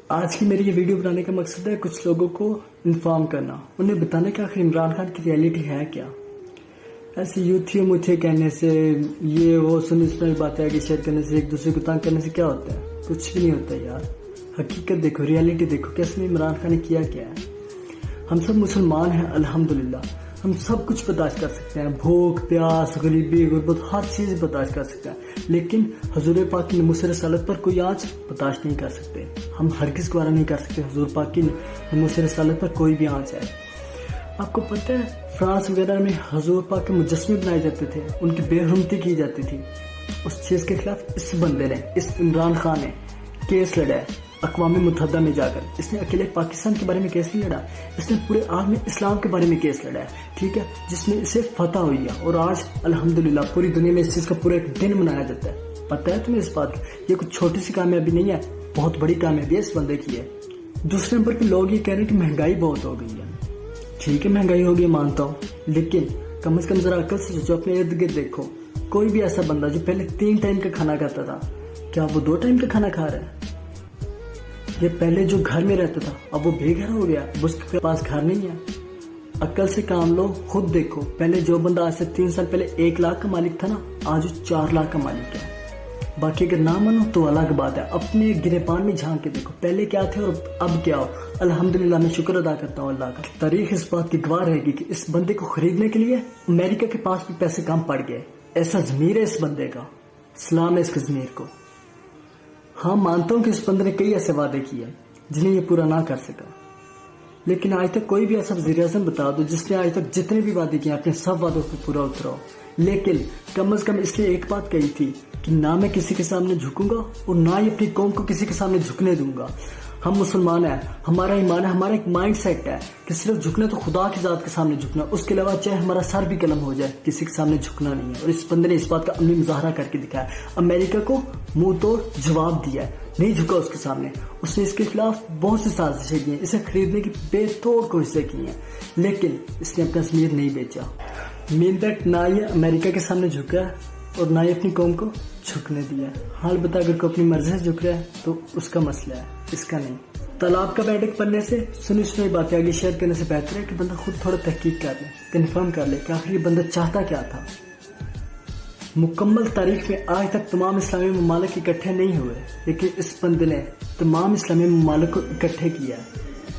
آج کی میری یہ ویڈیو بنانے کا مقصد ہے کچھ لوگوں کو انفارم کرنا، انہیں بتانے کا آخر عمران خان کی ریئلٹی ہے کیا۔ ایسے یوتھیوں مجھے کہنے سے، یہ وہ سنی سنائی باتیں آگے شیئر کرنے سے، ایک دوسرے کو تنگ کرنے سے کیا ہوتا ہے؟ کچھ بھی نہیں ہوتا یار۔ حقیقت دیکھو، ریئلٹی دیکھو کہ اس میں عمران خان نے کیا کیا ہے۔ ہم سب مسلمان ہیں الحمدللہ، ہم سب کچھ برداشت کر سکتے ہیں، بھوک پیاس غریبی غربت ہر چیز برداشت کر سکتے ہیں، لیکن حضور پاک کی ناموس رسالت پر کوئی آنچ برداشت نہیں کر سکتے۔ ہم ہرگز گوارا نہیں کر سکتے حضور پاک کی ناموس رسالت پر کوئی بھی آنچ ہے۔ آپ کو پتہ ہے فرانس وغیرہ میں حضور پاک کے مجسمے بنائے جاتے تھے، ان کی بے حرمتی کی جاتی تھی۔ اس چیز کے خلاف اس بندے نے، اس عمران خان نے کیس لڑا ہے اقوام متحدہ میں جا کر۔ اس نے اکیلے پاکستان کے بارے میں کیس نہیں لڑا، اس نے پورے عالم اسلام کے بارے میں کیس لڑا ہے، ٹھیک ہے، جس میں اسے فتح ہوئی ہے۔ اور آج الحمدللہ پوری دنیا میں اس چیز کا پورا ایک دن منایا جاتا ہے۔ پتہ ہے تمہیں اس بات کا؟ یہ کچھ چھوٹی سی کامیابی نہیں ہے، بہت بڑی کامیابی ہے اس بندے کی ہے۔ دوسرے نمبر پہ لوگ یہ کہہ رہے ہیں کہ مہنگائی بہت ہو گئی ہے۔ ٹھیک ہے مہنگائی ہو گئی مانتا ہوں، لیکن کم از کم ذرا عقل سے سوچو، اپنے ارد گرد دیکھو، کوئی بھی ایسا بندہ جو پہلے 3 ٹائم کا کھانا کھاتا تھا، کیا وہ 2 ٹائم کا کھانا کھا رہا ہے؟ یہ پہلے جو گھر میں رہتا تھا اب وہ بے گھر ہو گیا، اب اس کے پاس گھر نہیں ہے۔ عقل سے کام لو، خود دیکھو، پہلے جو بندہ آج سے 3 سال پہلے 1 لاکھ کا مالک تھا نا، آج وہ 4 لاکھ کا مالک ہے۔ باقی اگر نہ مانو تو الگ بات ہے، اپنے گریبان میں جھانک کے دیکھو پہلے کیا تھے اور اب کیا ہو۔ الحمدللہ میں شکر ادا کرتا ہوں اللہ کا۔ تاریخ اس بات کی گواہ رہے گی کہ اس بندے کو خریدنے کے لیے امریکہ کے پاس بھی پیسے کم پڑ گئے۔ ایسا ضمیر ہے اس بندے کا، سلام ہے اس کے ضمیر کو۔ ہاں مانتا ہوں کہ اس بندے نے کئی ایسے وعدے کیے جنہیں یہ پورا نہ کر سکا، لیکن آج تک کوئی بھی ایسا وزیر اعظم بتا دو جس نے آج تک جتنے بھی وعدے کیے اپنے سب وعدوں پہ پورا اترا ہو۔ لیکن کم از کم اس نے ایک بات کہی تھی کہ نہ میں کسی کے سامنے جھکوں گا اور نہ ہی اپنی قوم کو کسی کے سامنے جھکنے دوں گا۔ ہم مسلمان ہیں، ہمارا ایمان ہے، ہمارا ایک مائنڈ سیٹ ہے کہ صرف جھکنا تو خدا کی ذات کے سامنے جھکنا، اس کے علاوہ چاہے ہمارا سر بھی قلم ہو جائے کسی کے سامنے جھکنا نہیں ہے۔ اور اس بندے نے اس بات کا عملی مظاہرہ کر کے دکھایا، امریکہ کو منہ توڑ جواب دیا ہے، نہیں جھکا اس کے سامنے۔ اس نے اس کے خلاف بہت سی سازشیں کی ہیں، اسے خریدنے کی بے توڑ کوششیں کی ہیں، لیکن اس نے اپنا ضمیر نہیں بیچا۔ مین دیٹ نہ یہ امریکہ کے سامنے جھکا ہے اور نہ ہی اپنی قوم کو جھکنے دیا۔ حال بتا اگر کوئی اپنی مرضی سے جھک رہا ہے تو اس کا مسئلہ ہے، اس کا نہیں۔ طلاب کا بیٹک پڑھنے سے، سنی سنائی باتیں آگے شیئر کرنے سے بہتر ہے کہ بندہ خود تھوڑا تحقیق کر لے، کنفرم کر لے کہ آخر یہ بندہ چاہتا کیا تھا۔ مکمل تاریخ میں آج تک تمام اسلامی ممالک اکٹھے نہیں ہوئے، لیکن اس بندے نے تمام اسلامی ممالک کو اکٹھے کیا،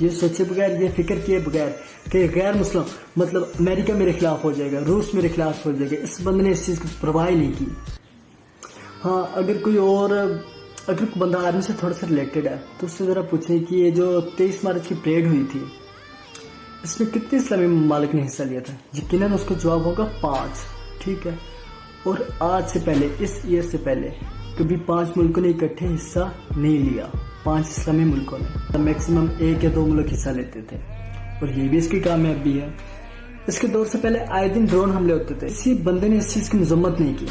یہ سوچے بغیر، یہ فکر کیے بغیر کہ غیر مسلم مطلب امریکہ میرے خلاف ہو جائے گا، روس میرے خلاف ہو جائے گا۔ اس بندے نے اس چیز کی پرواہ نہیں کی۔ ہاں اگر کوئی بندہ آرمی سے تھوڑا سا ریلیٹڈ ہے تو اس سے ذرا پوچھیں کہ یہ جو 23 مارچ کی پریڈ ہوئی تھی اس میں کتنے اسلامی ممالک نے حصہ لیا تھا؟ یقیناً اس کو جواب ہوگا 5، ٹھیک ہے۔ اور آج سے پہلے، اس ایئر سے پہلے کبھی 5 ملکوں نے اکٹھے حصہ نہیں لیا، 5 اسلامی ملکوں نے، میکسیمم 1 یا 2 ملک حصہ لیتے تھے، اور یہ بھی اس کی کامیابی ہے۔ اس کے دور سے پہلے آئے دن ڈرون حملے ہوتے تھے، اسی بندے نے اس چیز کی مذمت نہیں کی،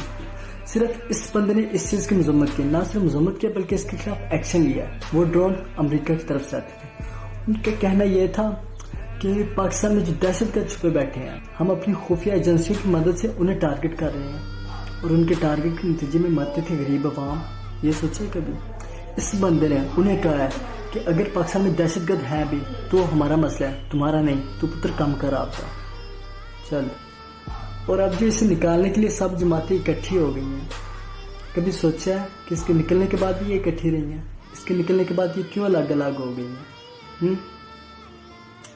صرف اس بندے نے اس چیز کی مذمت کی، نہ صرف مذمت کیا بلکہ اس کے خلاف ایکشن لیا۔ وہ ڈرون امریکہ کی طرف سے آتے تھے، ان کا کہنا یہ تھا کہ پاکستان میں جو دہشت گرد چھپے بیٹھے ہیں، ہم اپنی خفیہ ایجنسیوں کی مدد سے انہیں ٹارگٹ کر رہے ہیں، اور ان کے ٹارگٹ کے نتیجے میں مرتے تھے غریب عوام۔ یہ سوچے کبھی؟ اس بندے نے انہیں کہا ہے کہ اگر پاکستان میں دہشت گرد ہیں بھی تو ہمارا مسئلہ ہے، تمہارا نہیں، تو پتر کم کر آپ کا چل۔ اور اب جو اسے نکالنے کے لیے سب جماعتیں اکٹھی ہو گئی ہیں، کبھی سوچا ہے کہ اس کے نکلنے کے بعد بھی یہ اکٹھی رہی ہیں؟ اس کے نکلنے کے بعد یہ کیوں الگ الگ ہو گئی ہیں؟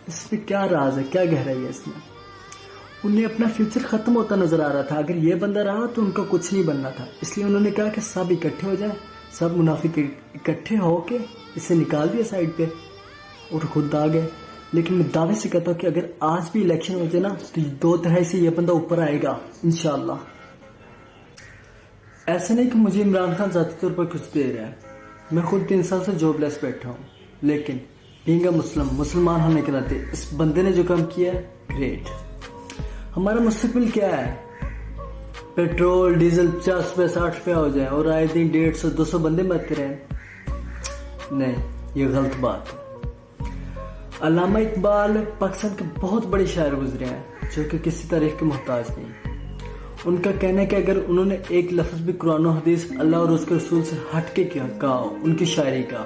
اس میں کیا راز ہے، کیا گہرائی ہے اس میں؟ انہیں اپنا فیوچر ختم ہوتا نظر آ رہا تھا، اگر یہ بندہ رہا تو ان کا کچھ نہیں بننا تھا، اس لیے انہوں نے کہا کہ سب اکٹھے ہو جائیں، سب منافق اکٹھے ہو کے اسے نکال دیا سائڈ پہ اور خود آ گئے۔ لیکن میں دعوے سے کہتا ہوں کہ اگر آج بھی الیکشن ہو جائے نا تو 2/3 سے یہ بندہ اوپر آئے گا انشاءاللہ۔ ایسا نہیں کہ مجھے عمران خان ذاتی طور پر کچھ دے رہا ہے، میں خود 3 سال سے جاب لیس بیٹھا ہوں، لیکن بینگ اے مسلمان ہونے کے ناطے اس بندے نے جو کام کیا ہے گریٹ۔ ہمارا مستقبل کیا ہے؟ پیٹرول ڈیزل 50 روپے 60 روپے ہو جائے اور آئے دن 150 200 بندے مرتے رہے؟ نہیں، یہ غلط بات ہے۔ علامہ اقبال پاکستان کے بہت بڑے شاعر گزرے ہیں جو کہ کسی تاریخ کے محتاج نہیں۔ ان کا کہنا ہے کہ اگر انہوں نے ایک لفظ بھی قرآن و حدیث اللہ اور اس کے رسول سے ہٹ کے کہا ہو ان کی شاعری کا